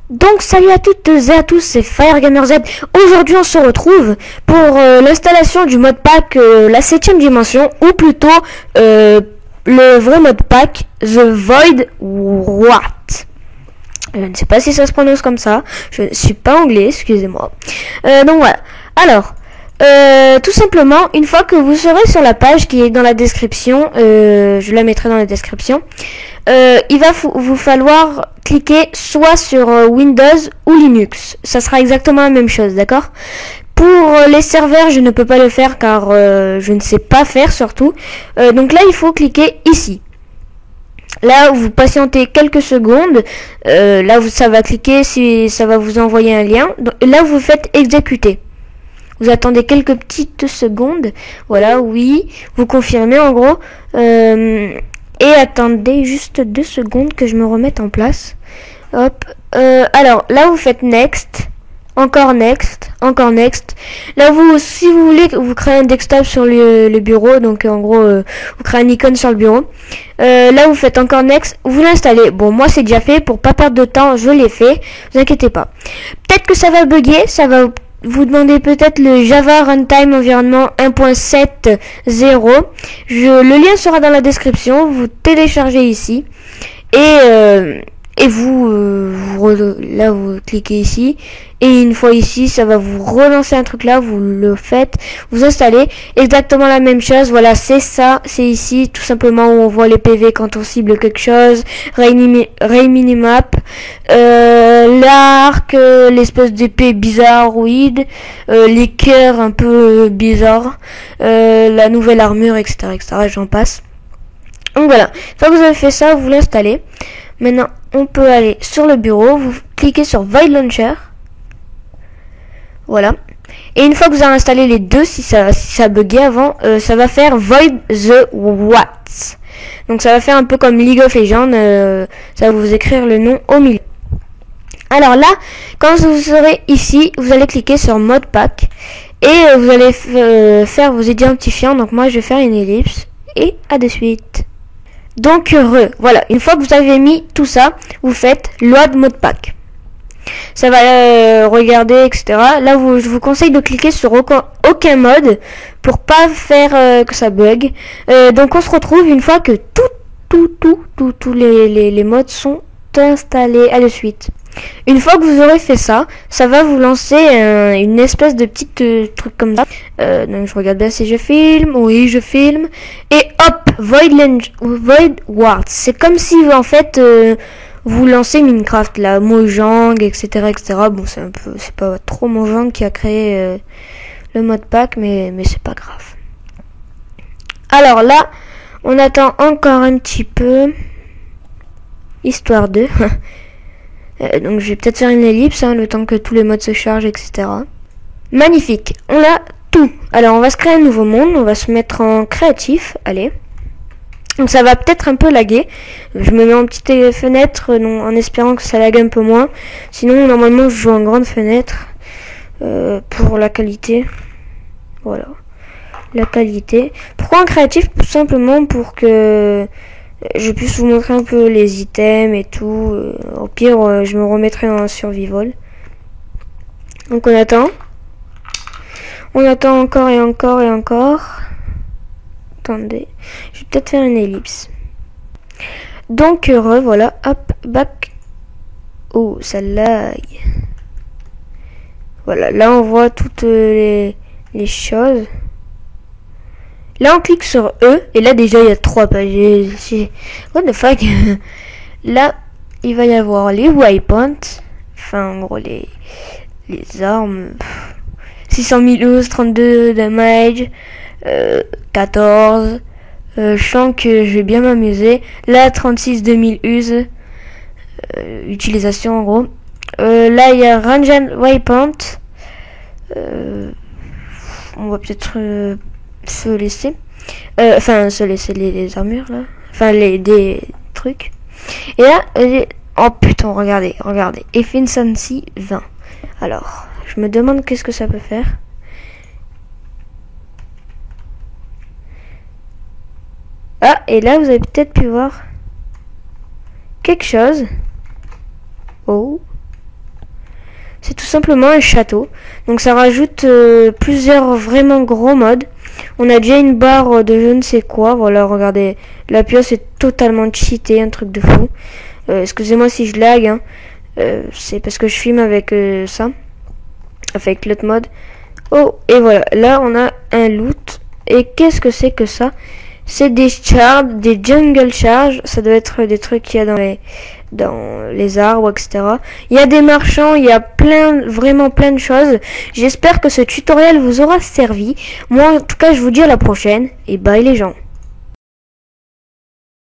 Donc salut à toutes et à tous, c'est FireGamerZ. Aujourd'hui on se retrouve pour l'installation du modpack la 7ème dimension, ou plutôt le vrai modpack The Void Wart. Je ne sais pas si ça se prononce comme ça, je ne suis pas anglais, excusez-moi. Donc voilà, alors tout simplement, une fois que vous serez sur la page qui est dans la description, je la mettrai dans la description, il va vous falloir cliquer soit sur Windows ou Linux. Ça sera exactement la même chose, d'accord? Pour les serveurs, je ne peux pas le faire car je ne sais pas faire surtout. Donc là, il faut cliquer ici. Là, vous patientez quelques secondes. Là, ça va cliquer, si ça va vous envoyer un lien. Donc, là, vous faites exécuter. Vous attendez quelques petites secondes. Voilà, oui. Vous confirmez en gros. Et attendez juste 2 secondes que je me remette en place. Hop. Alors, là, vous faites next. Encore next. Encore next. Là, si vous voulez, vous créez un desktop sur le bureau. Donc, en gros, vous créez un icône sur le bureau. Là, vous faites encore next. Vous l'installez. Bon, moi, c'est déjà fait. Pour pas perdre de temps, je l'ai fait. Vous inquiétez pas. Peut-être que ça va bugger. Ça va vous demandez peut-être le Java Runtime Environment 1.7.0. Le lien sera dans la description. Vous téléchargez ici. Et vous, là, vous cliquez ici. Et une fois ici, ça va vous relancer un truc là. Vous le faites. Vous installez. Exactement la même chose. Voilà, c'est ça. C'est ici, tout simplement, où on voit les PV quand on cible quelque chose. Ray minimap. L'arc, l'espèce d'épée bizarroïde. Les cœurs un peu bizarres. La nouvelle armure, etc., etc. J'en passe. Donc voilà. Une fois que vous avez fait ça, vous l'installez. Maintenant, on peut aller sur le bureau, vous cliquez sur Void Launcher. Voilà. Et une fois que vous avez installé les deux, si ça buguait avant, ça va faire Void the What. Donc ça va faire un peu comme League of Legends, ça va vous écrire le nom au milieu. Alors là, quand vous serez ici, vous allez cliquer sur Modpack et vous allez faire vos identifiants. Donc moi, je vais faire une ellipse et à de suite. Donc voilà, une fois que vous avez mis tout ça, vous faites load modpack. Ça va regarder, etc. Là, je vous conseille de cliquer sur aucun mode pour pas faire que ça bug. Donc on se retrouve une fois que tous les modes sont installés. À de suite. Une fois que vous aurez fait ça, ça va vous lancer une espèce de petite truc comme ça. Donc je regarde bien si je filme. Oui, je filme. Et hop, Void Wart. C'est comme si en fait vous lancez Minecraft là, Mojang, etc., etc. Bon, c'est pas trop Mojang qui a créé le modpack, mais c'est pas grave. Alors là, on attend encore un petit peu, histoire de. Donc je vais peut-être faire une ellipse, le temps que tous les modes se chargent, etc. Magnifique, on a tout. Alors on va se créer un nouveau monde, on va se mettre en créatif, allez. Donc ça va peut-être un peu laguer. Je me mets en petite fenêtre, en espérant que ça lague un peu moins. Sinon normalement je joue en grande fenêtre pour la qualité. Voilà, la qualité. Pourquoi en créatif? Tout simplement pour que je puisse vous montrer un peu les items et tout. Au pire, je me remettrai en survival. Donc on attend. On attend encore et encore et encore. Attendez. Je vais peut-être faire une ellipse. Donc voilà. Hop, back. Oh, ça lag. Voilà, là on voit toutes les choses. Là, on clique sur E, et là, déjà, il y a 3 pages. What the fuck? Là, il va y avoir les waypoints. Enfin, en gros, les armes. 600 000 us, 32 damage, 14. Je sens que je vais bien m'amuser. Là, 36 2000 us. Utilisation, en gros. Là, il y a range and waypoint. On va peut-être se laisser se laisser les armures là, enfin des trucs. Et là oh putain, regardez Efficiency 20. Alors je me demande qu'est-ce que ça peut faire. Ah, et là vous avez peut-être pu voir quelque chose. Oh, tout simplement un château. Donc ça rajoute plusieurs vraiment gros modes. On a déjà une barre de je ne sais quoi. Voilà, regardez, la pioche est totalement cheatée, un truc de fou. Excusez-moi si je lag, hein. C'est parce que je filme avec ça, avec l'autre mode. Oh, et voilà, là on a un loot. Et qu'est-ce que c'est que ça? C'est des shards, des jungle charges. Ça doit être des trucs qu'il y a dans les arbres, etc. Il y a des marchands, il y a vraiment plein de choses. J'espère que ce tutoriel vous aura servi. Moi, en tout cas, je vous dis à la prochaine. Et bye les gens.